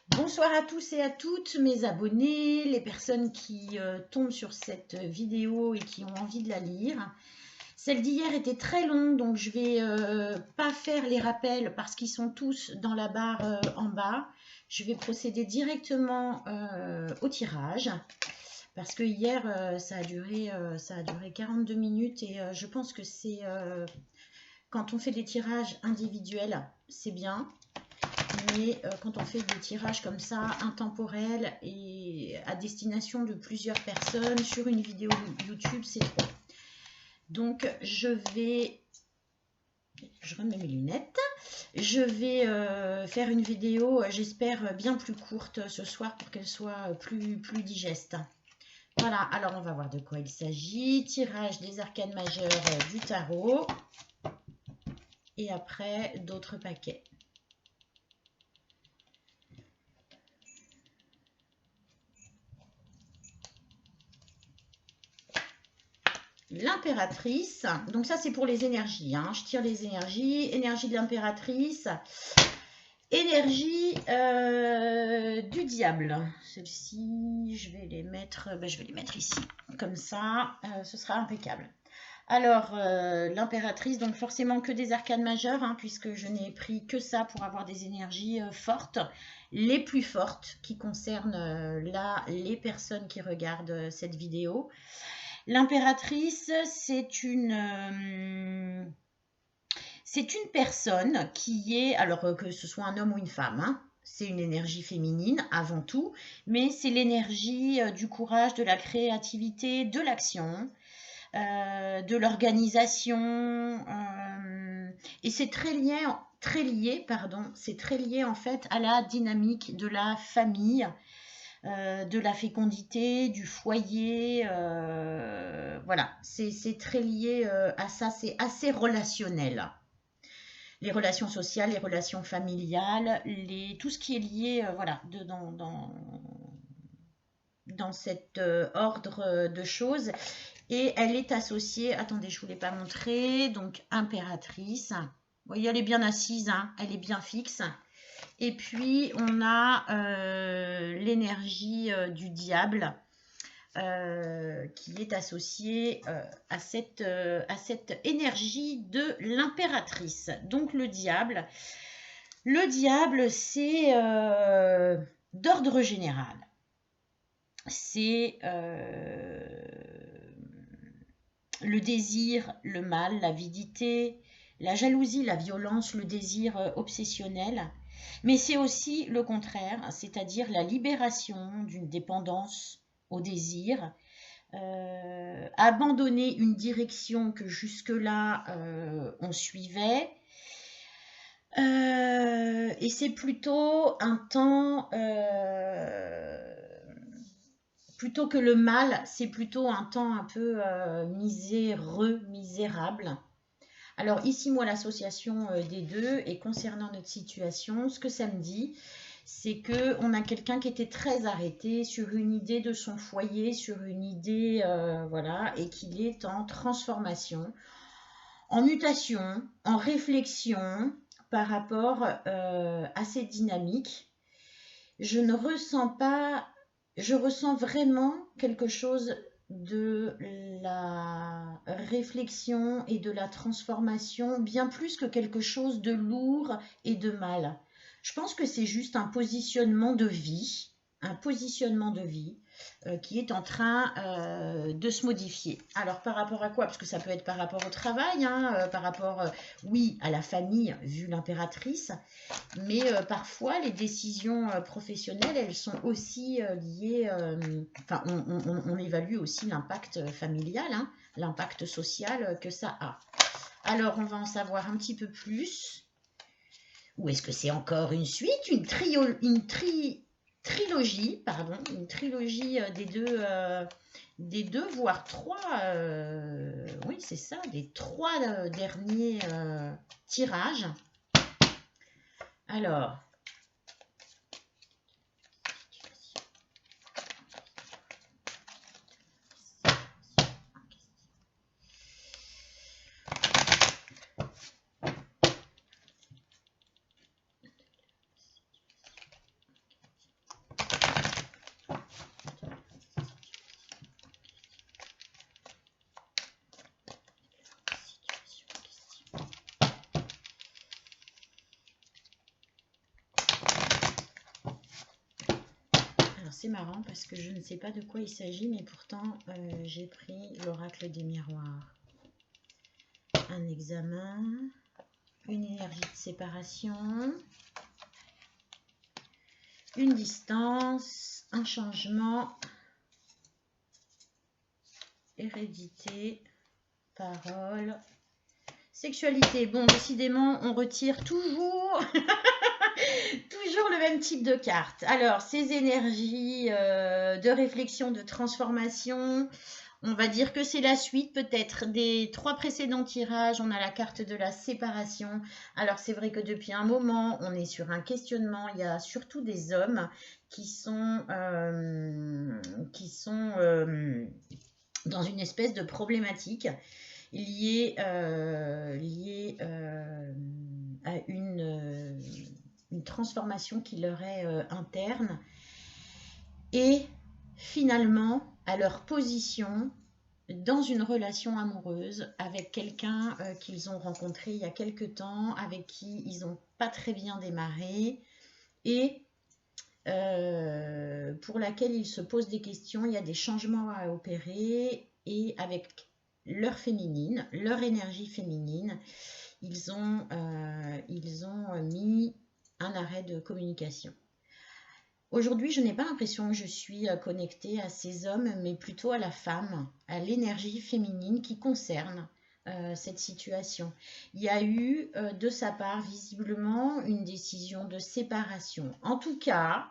Bonsoir à tous et à toutes, mes abonnés, les personnes qui tombent sur cette vidéo et qui ont envie de la lire. Celle d'hier était très longue, donc je vais pas faire les rappels parce qu'ils sont tous dans la barre en bas. Je vais procéder directement au tirage parce que hier ça a duré 42 minutes et je pense que c'est quand on fait des tirages individuels, c'est bien. Mais quand on fait des tirages comme ça, intemporels et à destination de plusieurs personnes sur une vidéo YouTube, c'est trop. Donc je remets mes lunettes. Je vais faire une vidéo, j'espère, bien plus courte ce soir pour qu'elle soit plus digeste. Voilà, alors on va voir de quoi il s'agit. Tirage des arcanes majeures du tarot. Et après, d'autres paquets. L'impératrice, donc ça c'est pour les énergies, hein. Je tire les énergies, énergie de l'impératrice, énergie du diable. Celles-ci, je vais les mettre ici, comme ça, ce sera impeccable. Alors, l'impératrice, donc forcément que des arcanes majeures, hein, puisque je n'ai pris que ça pour avoir des énergies fortes, les plus fortes qui concernent là les personnes qui regardent cette vidéo. L'impératrice, c'est une personne qui est, alors que ce soit un homme ou une femme, hein, c'est une énergie féminine avant tout, mais c'est l'énergie du courage, de la créativité, de l'action, de l'organisation, et c'est c'est très lié en fait à la dynamique de la famille, de la fécondité, du foyer, voilà, c'est très lié à ça, c'est assez relationnel. Les relations sociales, les relations familiales, tout ce qui est lié voilà, dans cet ordre de choses. Et elle est associée, attendez, je ne vous l'ai pas montré, donc impératrice. Vous voyez, elle est bien assise, hein, elle est bien fixe. Et puis, on a l'énergie du diable qui est associée à cette énergie de l'impératrice. Donc, le diable, c'est d'ordre général. C'est le désir, le mal, l'avidité, la jalousie, la violence, le désir obsessionnel. Mais c'est aussi le contraire, c'est-à-dire la libération d'une dépendance au désir, abandonner une direction que jusque-là on suivait. Et c'est plutôt un temps, plutôt que le mal, c'est plutôt un temps un peu misérable. Alors ici, moi, l'association des deux, et concernant notre situation, ce que ça me dit, c'est qu'on a quelqu'un qui était très arrêté sur une idée de son foyer, sur une idée, voilà, et qu'il est en transformation, en mutation, en réflexion par rapport à cette dynamique. Je ne ressens pas, je ressens vraiment quelque chose de la réflexion et de la transformation, bien plus que quelque chose de lourd et de mal. Je pense que c'est juste un positionnement de vie qui est en train de se modifier. Alors par rapport à quoi? Parce que ça peut être par rapport au travail, hein, par rapport, oui, à la famille, vu l'impératrice, mais parfois les décisions professionnelles, elles sont aussi liées, enfin on évalue aussi l'impact familial, hein, l'impact social que ça a. Alors on va en savoir un petit peu plus. Ou est-ce que c'est encore une suite, trilogie, pardon, une trilogie des deux, voire trois, oui c'est ça, des trois derniers tirages. Alors, c'est marrant parce que je ne sais pas de quoi il s'agit, mais pourtant j'ai pris l'oracle des miroirs. Un examen, une énergie de séparation, une distance, un changement, hérédité, parole, sexualité. Bon, décidément, on retire toujours... toujours le même type de carte. Alors, ces énergies de réflexion, de transformation, on va dire que c'est la suite peut-être des 3 précédents tirages. On a la carte de la séparation. Alors, c'est vrai que depuis un moment, on est sur un questionnement. Il y a surtout des hommes qui sont dans une espèce de problématique liée à une transformation qui leur est interne et finalement à leur position dans une relation amoureuse avec quelqu'un qu'ils ont rencontré il y a quelque temps, avec qui ils n'ont pas très bien démarré et pour laquelle ils se posent des questions. Il y a des changements à opérer et avec leur féminine, leur énergie féminine, ils ont mis un arrêt de communication. Aujourd'hui, je n'ai pas l'impression que je suis connectée à ces hommes, mais plutôt à la femme, à l'énergie féminine qui concerne cette situation. Il y a eu de sa part visiblement une décision de séparation. En tout cas,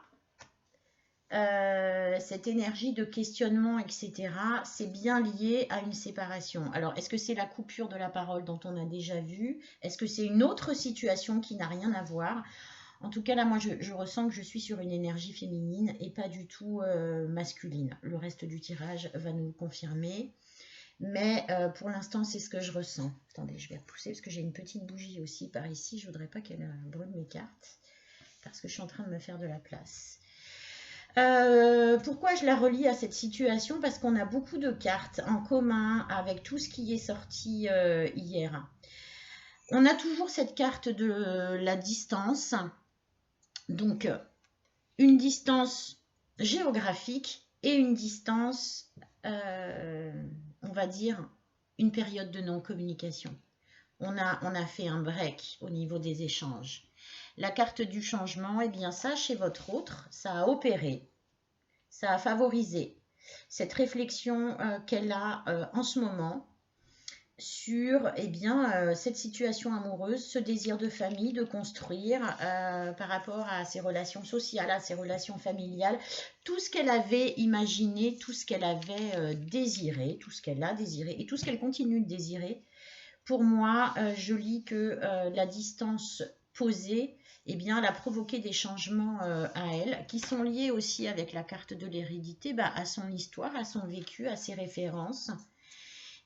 cette énergie de questionnement, etc., c'est bien lié à une séparation. Alors, est-ce que c'est la coupure de la parole dont on a déjà vu? Est-ce que c'est une autre situation qui n'a rien à voir? En tout cas, là, moi, je ressens que je suis sur une énergie féminine et pas du tout masculine. Le reste du tirage va nous le confirmer. Mais pour l'instant, c'est ce que je ressens. Attendez, je vais repousser parce que j'ai une petite bougie aussi par ici. Je ne voudrais pas qu'elle brûle mes cartes parce que je suis en train de me faire de la place. Pourquoi je la relie à cette situation? Parce qu'on a beaucoup de cartes en commun avec tout ce qui est sorti hier. On a toujours cette carte de la distance. Donc, une distance géographique et une distance, on va dire, une période de non-communication. On a fait un break au niveau des échanges. La carte du changement, eh bien ça, chez votre autre, ça a opéré, ça a favorisé cette réflexion qu'elle a en ce moment sur cette situation amoureuse, ce désir de famille, de construire par rapport à ses relations sociales, à ses relations familiales, tout ce qu'elle avait imaginé, tout ce qu'elle avait désiré, tout ce qu'elle a désiré et tout ce qu'elle continue de désirer. Pour moi, je lis que la distance posée, eh bien, elle a provoqué des changements à elle, qui sont liés aussi avec la carte de l'hérédité, à son histoire, à son vécu, à ses références.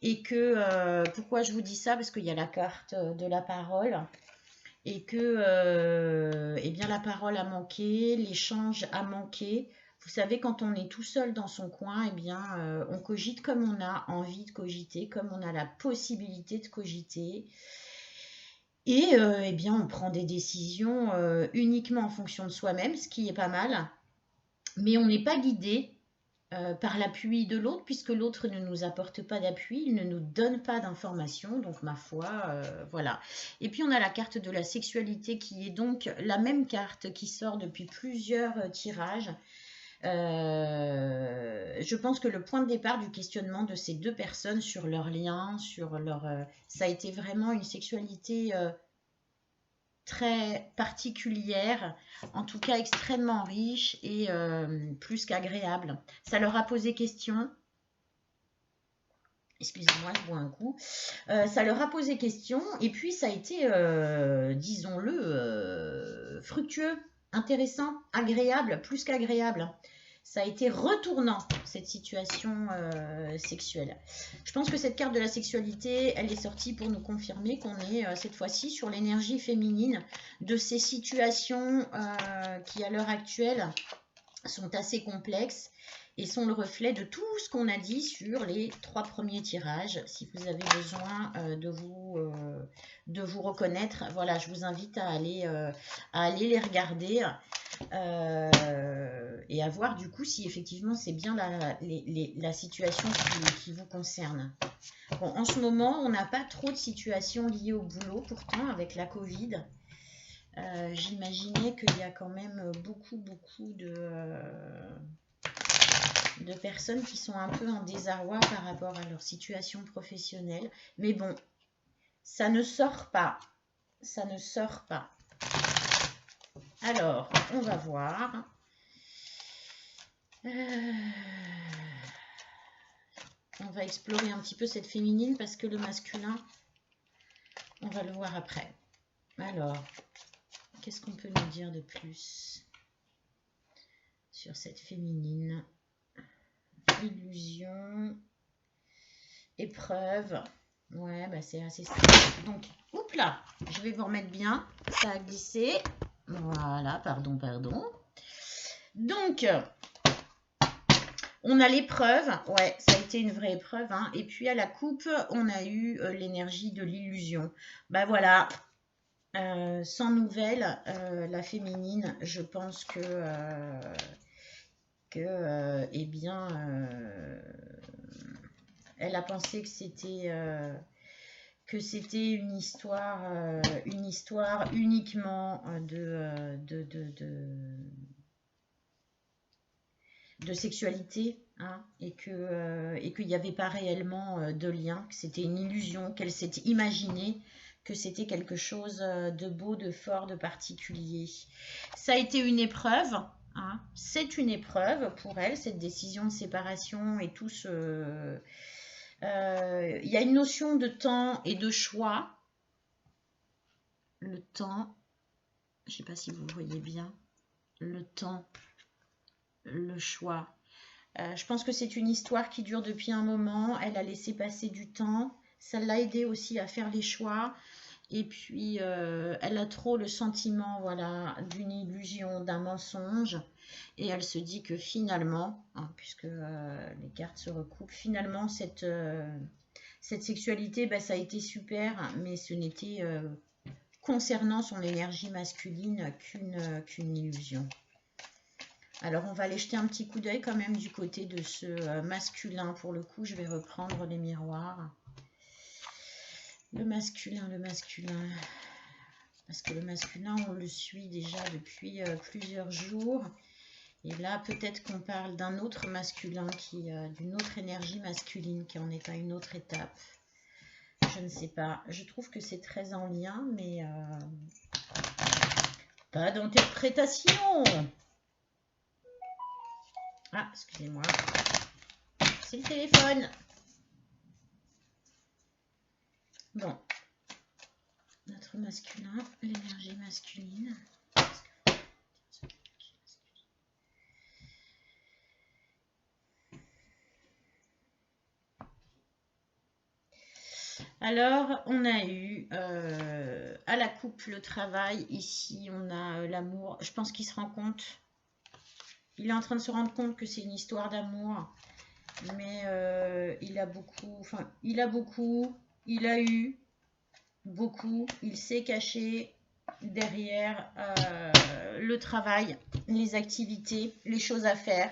Et que, pourquoi je vous dis ça? Parce qu'il y a la carte de la parole, et que eh bien, la parole a manqué, l'échange a manqué. Vous savez, quand on est tout seul dans son coin, eh bien, on cogite comme on a envie de cogiter, comme on a la possibilité de cogiter. Et eh bien, on prend des décisions uniquement en fonction de soi-même, ce qui est pas mal. Mais on n'est pas guidé par l'appui de l'autre, puisque l'autre ne nous apporte pas d'appui, il ne nous donne pas d'informations, donc ma foi, voilà. Et puis on a la carte de la sexualité qui est donc la même carte qui sort depuis plusieurs tirages. Je pense que le point de départ du questionnement de ces deux personnes sur leur lien, sur leur, ça a été vraiment une sexualité très particulière, en tout cas extrêmement riche et plus qu'agréable. Ça leur a posé question. Excusez-moi, je bois un coup. Ça leur a posé question et puis ça a été, disons-le, fructueux, intéressant, agréable, plus qu'agréable. Ça a été retournant, cette situation sexuelle. Je pense que cette carte de la sexualité, elle est sortie pour nous confirmer qu'on est cette fois-ci sur l'énergie féminine de ces situations qui, à l'heure actuelle, sont assez complexes et sont le reflet de tout ce qu'on a dit sur les 3 premiers tirages. Si vous avez besoin de vous reconnaître, voilà, je vous invite à aller les regarder. Et à voir du coup si effectivement c'est bien la situation qui vous concerne. Bon, en ce moment, on n'a pas trop de situations liées au boulot, pourtant, avec la Covid. J'imaginais qu'il y a quand même beaucoup de personnes qui sont un peu en désarroi par rapport à leur situation professionnelle. Mais bon, ça ne sort pas. Ça ne sort pas. Alors, on va voir. On va explorer un petit peu cette féminine parce que le masculin, on va le voir après. Alors, qu'est-ce qu'on peut nous dire de plus sur cette féminine? Illusion, épreuve. Ouais, bah c'est assez simple. Donc, oups là, je vais vous remettre bien. Ça a glissé. Voilà, pardon. Donc, on a l'épreuve. Ouais, ça a été une vraie épreuve. Hein. Et puis à la coupe, on a eu l'énergie de l'illusion. Bah voilà. Sans nouvelles, la féminine, je pense que eh bien, elle a pensé que c'était une histoire uniquement de sexualité, hein, et qu'il n'y avait pas réellement de lien, que c'était une illusion, qu'elle s'était imaginée que c'était quelque chose de beau, de fort, de particulier. Ça a été une épreuve. Hein. C'est une épreuve pour elle, cette décision de séparation et tout ce... Il y a une notion de temps et de choix. Le temps, je ne sais pas si vous voyez bien, le temps, le choix. Je pense que c'est une histoire qui dure depuis un moment. Elle a laissé passer du temps. Ça l'a aidé aussi à faire les choix. Et puis, elle a trop le sentiment, voilà, d'une illusion, d'un mensonge. Et elle se dit que finalement, hein, puisque les cartes se recoupent, finalement, cette sexualité, bah, ça a été super, mais ce n'était concernant son énergie masculine qu'une illusion. Alors, on va aller jeter un petit coup d'œil quand même du côté de ce masculin. Pour le coup, je vais reprendre les miroirs. Le masculin. Parce que le masculin, on le suit déjà depuis plusieurs jours. Et là, peut-être qu'on parle d'un autre masculin, d'une autre énergie masculine qui en est à une autre étape. Je ne sais pas. Je trouve que c'est très en lien, mais pas d'interprétation. Ah, excusez-moi. C'est le téléphone. Bon. Notre masculin, l'énergie masculine. Alors, on a eu à la coupe le travail. Ici, on a l'amour. Je pense qu'il se rend compte. Il est en train de se rendre compte que c'est une histoire d'amour. Mais il a eu beaucoup. Il s'est caché derrière le travail, les activités, les choses à faire.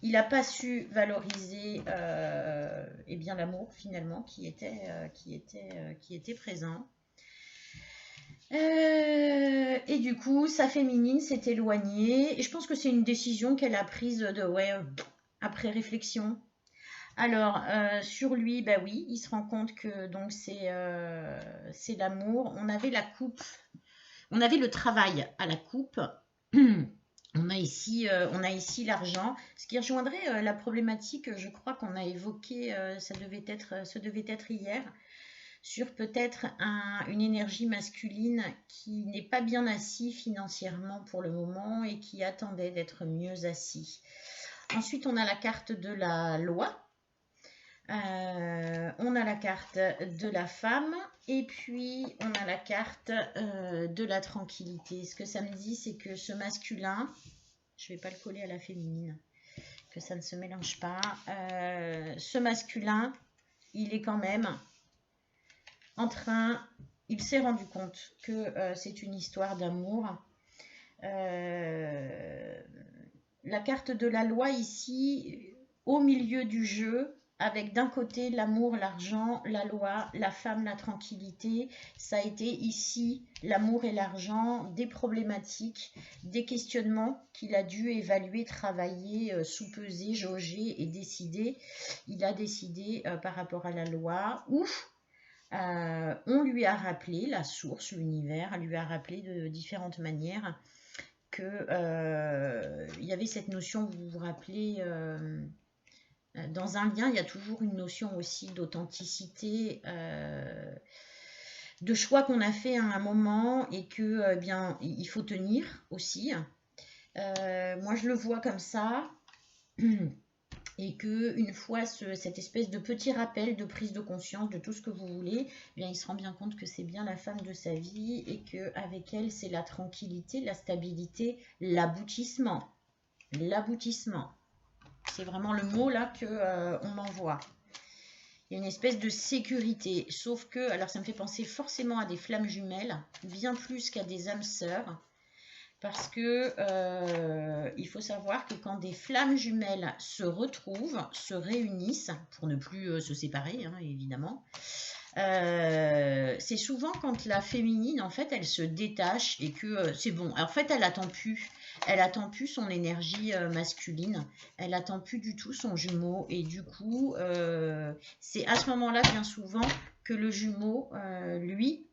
Il n'a pas su valoriser eh bien l'amour finalement qui était présent. Et du coup, sa féminine s'est éloignée. Et je pense que c'est une décision qu'elle a prise après réflexion. Alors, sur lui, bah oui, il se rend compte que donc c'est l'amour. On avait la coupe, on avait le travail à la coupe. On a ici l'argent, ce qui rejoindrait la problématique, je crois qu'on a évoqué, ça devait être hier, sur peut-être une énergie masculine qui n'est pas bien assis financièrement pour le moment et qui attendait d'être mieux assis. Ensuite, on a la carte de la loi. On a la carte de la femme et puis on a la carte de la tranquillité. Ce que ça me dit, c'est que ce masculin, je ne vais pas le coller à la féminine, que ça ne se mélange pas. Ce masculin, il est quand même il s'est rendu compte que c'est une histoire d'amour. la carte de la loi ici, au milieu du jeu, avec d'un côté l'amour, l'argent, la loi, la femme, la tranquillité. Ça a été ici l'amour et l'argent, des problématiques, des questionnements qu'il a dû évaluer, travailler, sous-peser, jauger et décider. Il a décidé par rapport à la loi, ou on lui a rappelé la source, l'univers, lui a rappelé de différentes manières que il y avait cette notion, vous vous rappelez, dans un lien, il y a toujours une notion aussi d'authenticité, de choix qu'on a fait à un moment et que bien il faut tenir aussi. Moi, je le vois comme ça. Et que une fois cette espèce de petit rappel de prise de conscience de tout ce que vous voulez, eh bien, il se rend bien compte que c'est bien la femme de sa vie et qu'avec elle, c'est la tranquillité, la stabilité, l'aboutissement. L'aboutissement. C'est vraiment le mot là qu'on m'envoie. Il y a une espèce de sécurité, sauf que, alors ça me fait penser forcément à des flammes jumelles, bien plus qu'à des âmes sœurs. Parce que il faut savoir que quand des flammes jumelles se retrouvent, se réunissent, pour ne plus se séparer, hein, évidemment, c'est souvent quand la féminine, en fait, elle se détache et que c'est bon. En fait, elle attend plus son énergie masculine, elle attend plus du tout son jumeau. Et du coup, c'est à ce moment-là, bien souvent, que le jumeau, lui,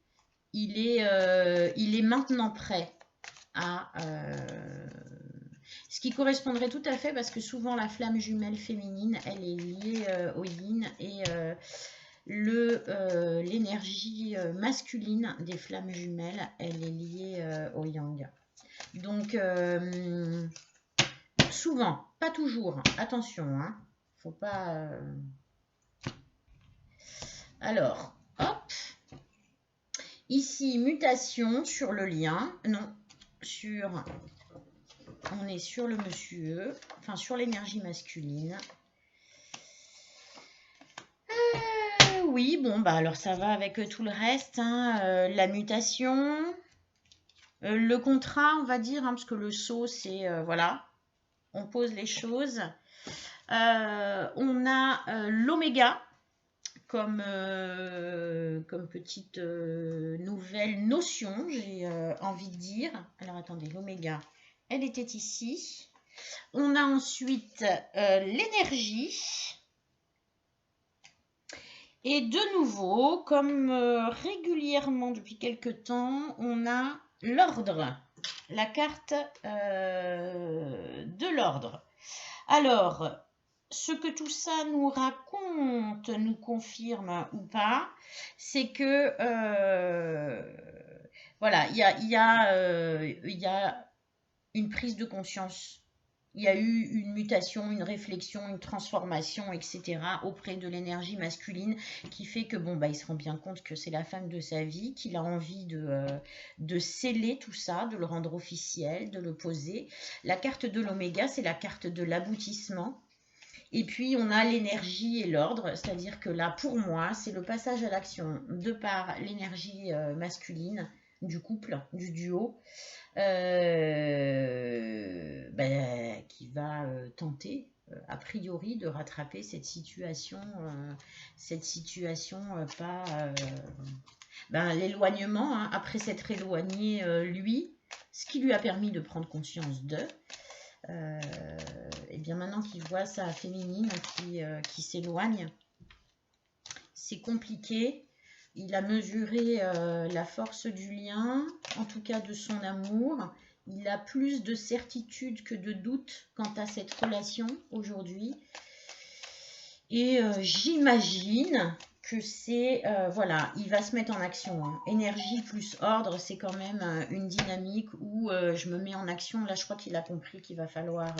il est maintenant prêt. Ce qui correspondrait tout à fait, parce que souvent la flamme jumelle féminine, elle est liée au yin, et l'énergie masculine des flammes jumelles, elle est liée au yang. Donc souvent, pas toujours, attention, hein, faut pas... Alors, hop, ici mutation sur le lien, non, on est sur le monsieur, enfin sur l'énergie masculine. Oui, bon, bah alors ça va avec tout le reste, hein, la mutation, le contrat, on va dire, hein, parce que le saut, c'est, voilà, on pose les choses. On a l'oméga comme petite nouvelle notion, j'ai envie de dire. Alors attendez, l'oméga, elle était ici. On a ensuite l'énergie. Et de nouveau, comme régulièrement depuis quelque temps, on a l'ordre, la carte de l'ordre. Alors, ce que tout ça nous raconte, nous confirme ou pas, c'est que voilà, il y a une prise de conscience. Il y a eu une mutation, une réflexion, une transformation, etc. auprès de l'énergie masculine qui fait que bon, bah, il se rend bien compte que c'est la femme de sa vie, qu'il a envie de sceller tout ça, de le rendre officiel, de le poser. La carte de l'oméga, c'est la carte de l'aboutissement. Et puis, on a l'énergie et l'ordre, c'est-à-dire que là, pour moi, c'est le passage à l'action de par l'énergie masculine du couple, du duo, qui va tenter, a priori, de rattraper cette situation pas... l'éloignement, hein, après s'être éloigné, lui, ce qui lui a permis de prendre conscience d'eux. Et bien maintenant qu'il voit sa féminine qui s'éloigne, c'est compliqué. Il a mesuré la force du lien, en tout cas de son amour. Il a plus de certitude que de doute quant à cette relation aujourd'hui. Et j'imagine que c'est, voilà, il va se mettre en action, hein. Énergie plus ordre, c'est quand même une dynamique où je me mets en action. Là, je crois qu'il a compris qu'il va falloir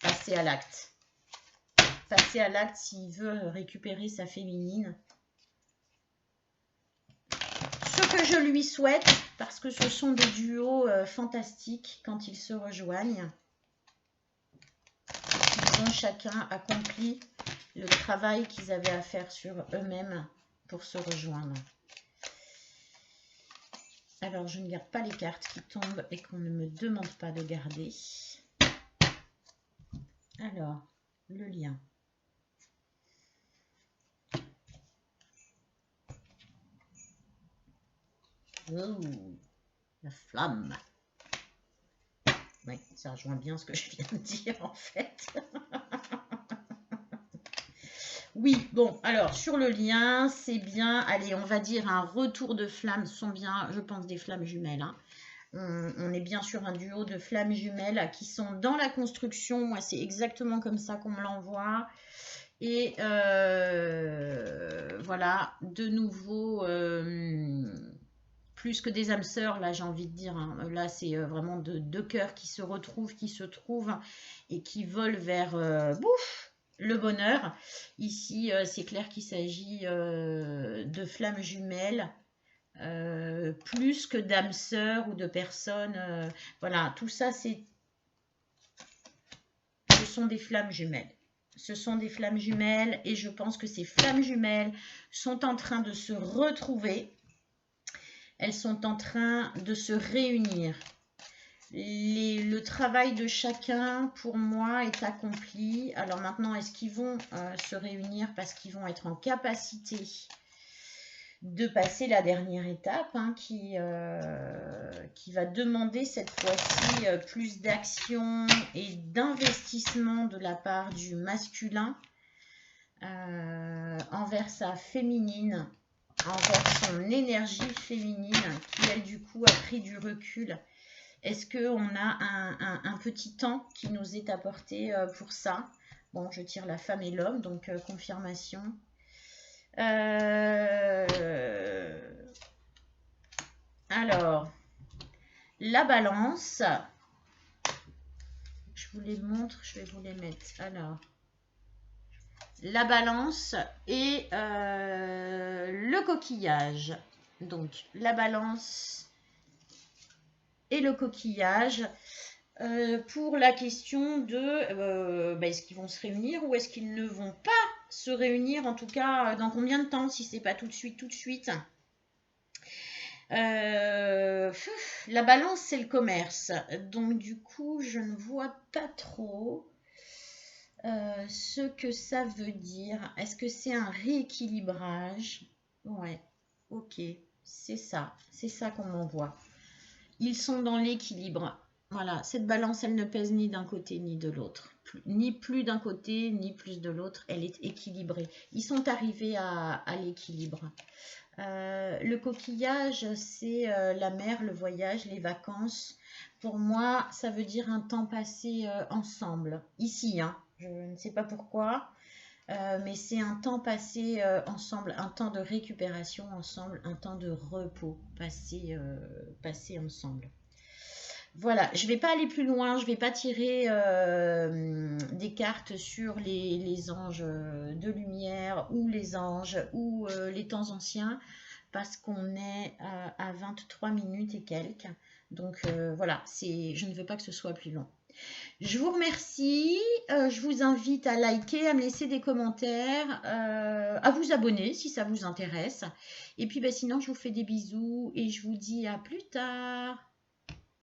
passer à l'acte. Passer à l'acte s'il veut récupérer sa féminine. Ce que je lui souhaite, parce que ce sont des duos fantastiques quand ils se rejoignent. Ils ont chacun accompli le travail qu'ils avaient à faire sur eux-mêmes pour se rejoindre. Alors, je ne garde pas les cartes qui tombent et qu'on ne me demande pas de garder. Alors, le lien. Oh, la flamme. Oui, ça rejoint bien ce que je viens de dire en fait. Oui, bon, alors sur le lien, c'est bien, allez, on va dire un retour de flammes, ce sont bien, je pense, des flammes jumelles. Hein. On est bien sur un duo de flammes jumelles qui sont dans la construction. Moi, c'est exactement comme ça qu'on me l'envoie. Et voilà, de nouveau, plus que des âmes sœurs, là, j'ai envie de dire. Hein. Là, c'est vraiment deux cœurs qui se retrouvent, qui se trouvent et qui volent vers le bonheur. Ici, c'est clair qu'il s'agit de flammes jumelles. Plus que d'âmes sœurs ou de personnes. Voilà, tout ça, ce sont des flammes jumelles. Ce sont des flammes jumelles et je pense que ces flammes jumelles sont en train de se retrouver. Elles sont en train de se réunir. Le travail de chacun, pour moi, est accompli. Alors maintenant, est-ce qu'ils vont se réunir parce qu'ils vont être en capacité de passer la dernière étape hein, qui va demander cette fois-ci plus d'action et d'investissement de la part du masculin envers sa féminine, envers son énergie féminine qui elle du coup a pris du recul. Est-ce qu'on a un petit temps qui nous est apporté pour ça? Bon, je tire la femme et l'homme, donc confirmation. Alors, la balance, je vous les montre, je vais vous les mettre. Alors, la balance et le coquillage. Donc, la balance et le coquillage. Pour la question de est-ce qu'ils vont se réunir ou est-ce qu'ils ne vont pas se réunir, en tout cas dans combien de temps, si c'est pas tout de suite. La balance, c'est le commerce. Donc, du coup, je ne vois pas trop ce que ça veut dire. Est-ce que c'est un rééquilibrage? Ouais, ok, c'est ça qu'on m'envoie. Ils sont dans l'équilibre. Voilà, cette balance, elle ne pèse ni d'un côté ni de l'autre. Ni plus d'un côté, ni plus de l'autre. Elle est équilibrée. Ils sont arrivés à l'équilibre. Le coquillage, c'est la mer, le voyage, les vacances. Pour moi, ça veut dire un temps passé ensemble. Ici, hein, je ne sais pas pourquoi, mais c'est un temps passé ensemble, un temps de récupération ensemble, un temps de repos passé ensemble. Voilà, je ne vais pas aller plus loin, je ne vais pas tirer des cartes sur les anges de lumière ou les anges ou les temps anciens parce qu'on est à 23 minutes et quelques. Donc voilà, je ne veux pas que ce soit plus long. Je vous remercie, je vous invite à liker, à me laisser des commentaires, à vous abonner si ça vous intéresse. Et puis sinon, je vous fais des bisous et je vous dis à plus tard.